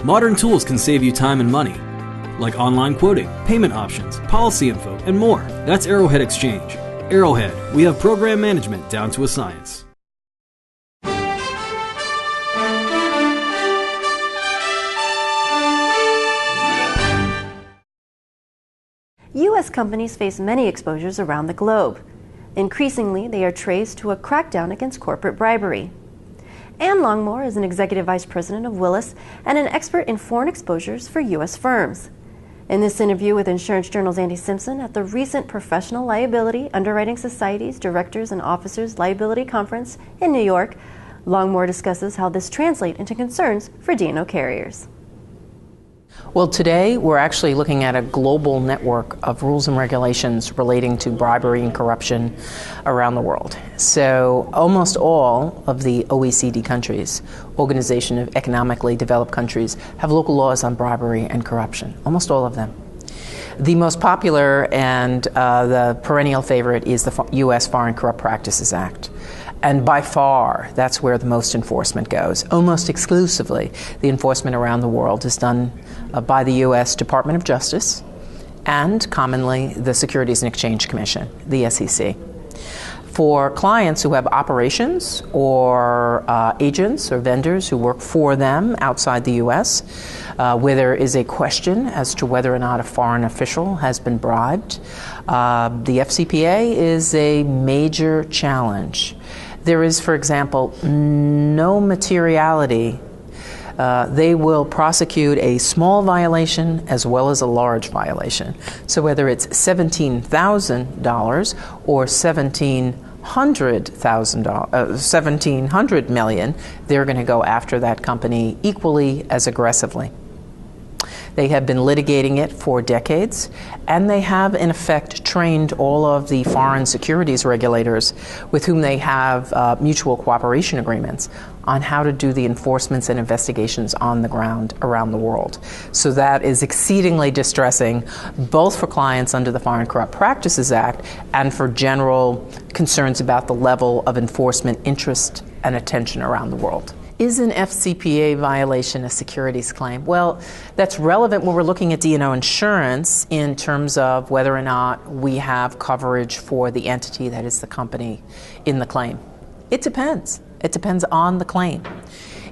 Modern tools can save you time and money, like online quoting, payment options, policy info, and more. That's Arrowhead Exchange. Arrowhead, we have program management down to a science. U.S. companies face many exposures around the globe. Increasingly, they are traced to a crackdown against corporate bribery. Ann Longmore is an executive vice president of Willis and an expert in foreign exposures for U.S. firms. In this interview with Insurance Journal's Andy Simpson at the recent Professional Liability Underwriting Society's Directors and Officers Liability Conference in New York, Longmore discusses how this translates into concerns for D&O carriers. Well, today we're actually looking at a global network of rules and regulations relating to bribery and corruption around the world. So almost all of the OECD countries, Organization of Economically Developed Countries, have local laws on bribery and corruption, almost all of them. The most popular and the perennial favorite is the U.S. Foreign Corrupt Practices Act. And by far, that's where the most enforcement goes. Almost exclusively, the enforcement around the world is done by the U.S. Department of Justice and commonly the Securities and Exchange Commission, the SEC. For clients who have operations or agents or vendors who work for them outside the U.S., where there is a question as to whether or not a foreign official has been bribed, the FCPA is a major challenge. There is, for example, no materiality. They will prosecute a small violation as well as a large violation. So whether it's $17,000 or $1,700 million, they're going to go after that company equally as aggressively. They have been litigating it for decades, and they have, in effect, trained all of the foreign securities regulators with whom they have mutual cooperation agreements on how to do the enforcements and investigations on the ground around the world. So that is exceedingly distressing, both for clients under the Foreign Corrupt Practices Act and for general concerns about the level of enforcement interest and attention around the world. Is an FCPA violation a securities claim? Well, that's relevant when we're looking at D&O insurance in terms of whether or not we have coverage for the entity that is the company in the claim. It depends. It depends on the claim.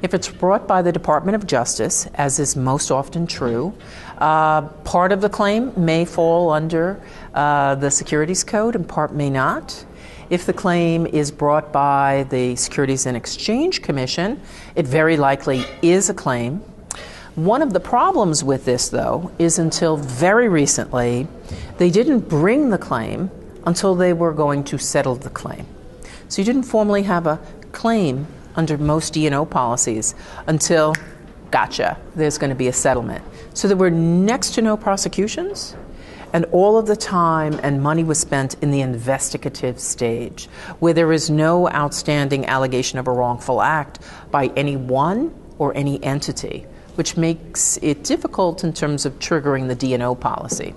If it's brought by the Department of Justice, as is most often true, part of the claim may fall under the Securities Code and part may not. If the claim is brought by the Securities and Exchange Commission, it very likely is a claim. One of the problems with this, though, is until very recently, they didn't bring the claim until they were going to settle the claim. So you didn't formally have a claim under most D&O policies until, gotcha, there's going to be a settlement. So there were next to no prosecutions, and all of the time and money was spent in the investigative stage, where there is no outstanding allegation of a wrongful act by any one or any entity, which makes it difficult in terms of triggering the D&O policy.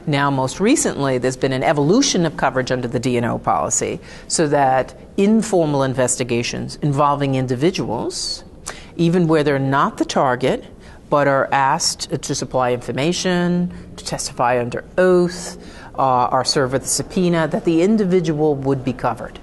Now, most recently, there's been an evolution of coverage under the D&O policy so that informal investigations involving individuals, even where they're not the target, but are asked to supply information, to testify under oath, or serve with a subpoena, that the individual would be covered.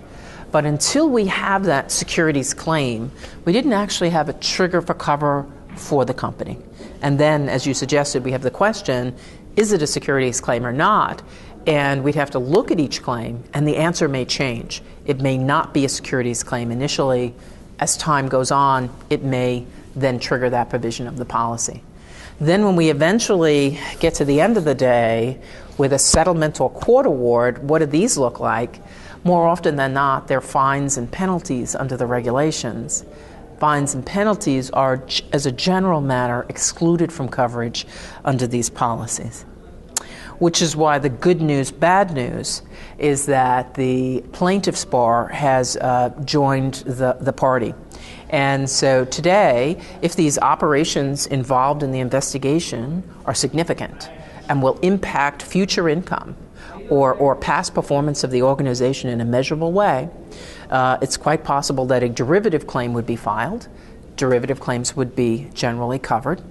But until we have that securities claim, we didn't actually have a trigger for cover for the company. And then, as you suggested, we have the question, is it a securities claim or not? And we'd have to look at each claim, and the answer may change. It may not be a securities claim initially. As time goes on, it may then trigger that provision of the policy. Then when we eventually get to the end of the day with a settlement or court award, what do these look like? More often than not, they're fines and penalties under the regulations. Fines and penalties are, as a general matter, excluded from coverage under these policies. Which is why the good news, bad news, is that the plaintiff's bar has joined the party. And so today, if these operations involved in the investigation are significant and will impact future income or past performance of the organization in a measurable way, it's quite possible that a derivative claim would be filed derivative claims would be generally covered.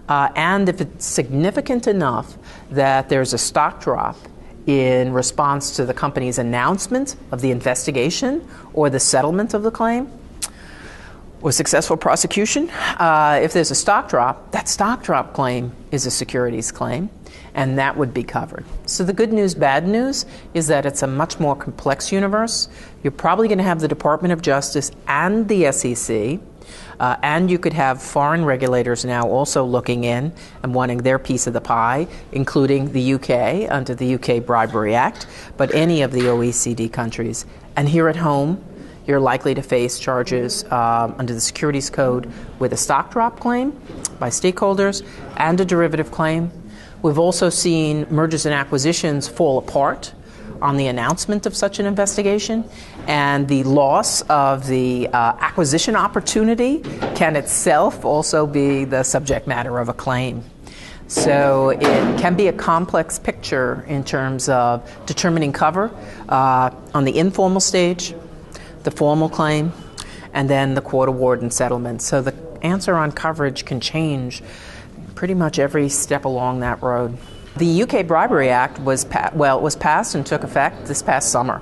And if it's significant enough that there's a stock drop in response to the company's announcement of the investigation or the settlement of the claim or successful prosecution, if there's a stock drop, that stock drop claim is a securities claim, and that would be covered. So the good news, bad news is that it's a much more complex universe. You're probably going to have the Department of Justice and the SEC, and you could have foreign regulators now also looking in and wanting their piece of the pie, including the UK under the UK Bribery Act, but any of the OECD countries. And here at home, you're likely to face charges under the Securities Code with a stock drop claim by stakeholders and a derivative claim. We've also seen mergers and acquisitions fall apart on the announcement of such an investigation, and the loss of the acquisition opportunity can itself also be the subject matter of a claim. So it can be a complex picture in terms of determining cover on the informal stage, the formal claim, and then the court award and settlement. So the answer on coverage can change pretty much every step along that road. The UK Bribery Act was passed and took effect this past summer.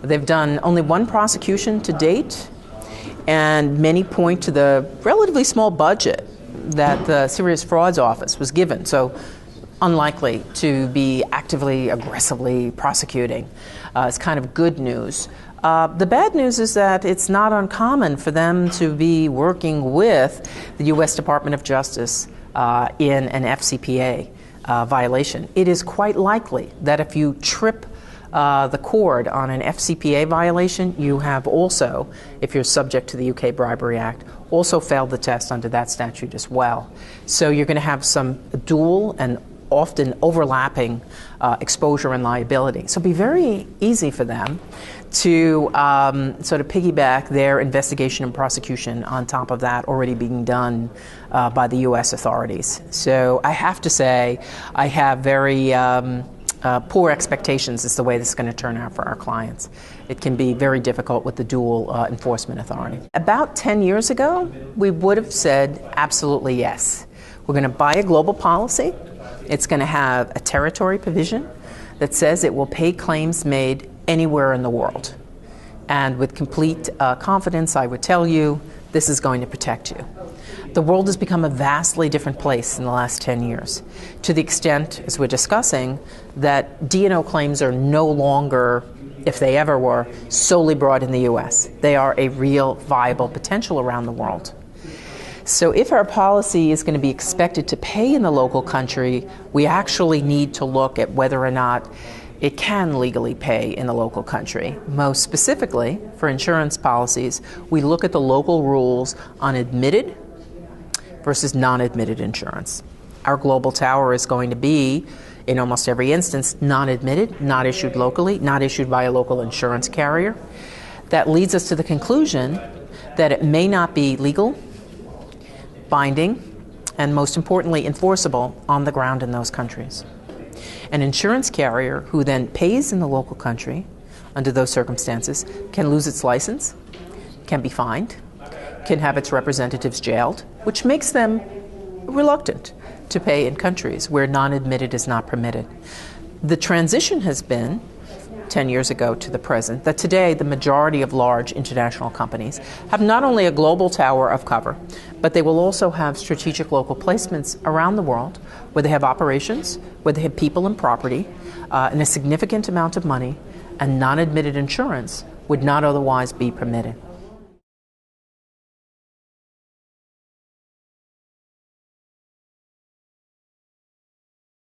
They've done only one prosecution to date, and many point to the relatively small budget that the Serious Frauds Office was given, so unlikely to be actively, aggressively prosecuting. It's kind of good news. The bad news is that it's not uncommon for them to be working with the U.S. Department of Justice in an FCPA violation. It is quite likely that if you trip the cord on an FCPA violation, you have also, if you're subject to the UK Bribery Act, also failed the test under that statute as well. So you're going to have some dual and often overlapping exposure and liability. So it'd be very easy for them to sort of piggyback their investigation and prosecution on top of that already being done by the U.S. authorities. So I have to say I have very poor expectations as to the way this is going to turn out for our clients. It can be very difficult with the dual enforcement authority. About 10 years ago, we would have said absolutely yes. We're going to buy a global policy. It's going to have a territory provision that says it will pay claims made anywhere in the world. And with complete confidence, I would tell you, this is going to protect you. The world has become a vastly different place in the last 10 years, to the extent, as we're discussing, that D&O claims are no longer, if they ever were, solely brought in the U.S. They are a real, viable potential around the world. So if our policy is going to be expected to pay in the local country, we actually need to look at whether or not it can legally pay in the local country. Most specifically, for insurance policies, we look at the local rules on admitted versus non-admitted insurance. Our global tower is going to be, in almost every instance, non-admitted, not issued locally, not issued by a local insurance carrier. That leads us to the conclusion that it may not be legal, binding, and most importantly, enforceable on the ground in those countries. An insurance carrier who then pays in the local country under those circumstances can lose its license, can be fined, can have its representatives jailed, which makes them reluctant to pay in countries where non-admitted is not permitted. The transition has been, 10 years ago to the present, that today the majority of large international companies have not only a global tower of cover, but they will also have strategic local placements around the world where they have operations, where they have people and property, and a significant amount of money, and non-admitted insurance would not otherwise be permitted.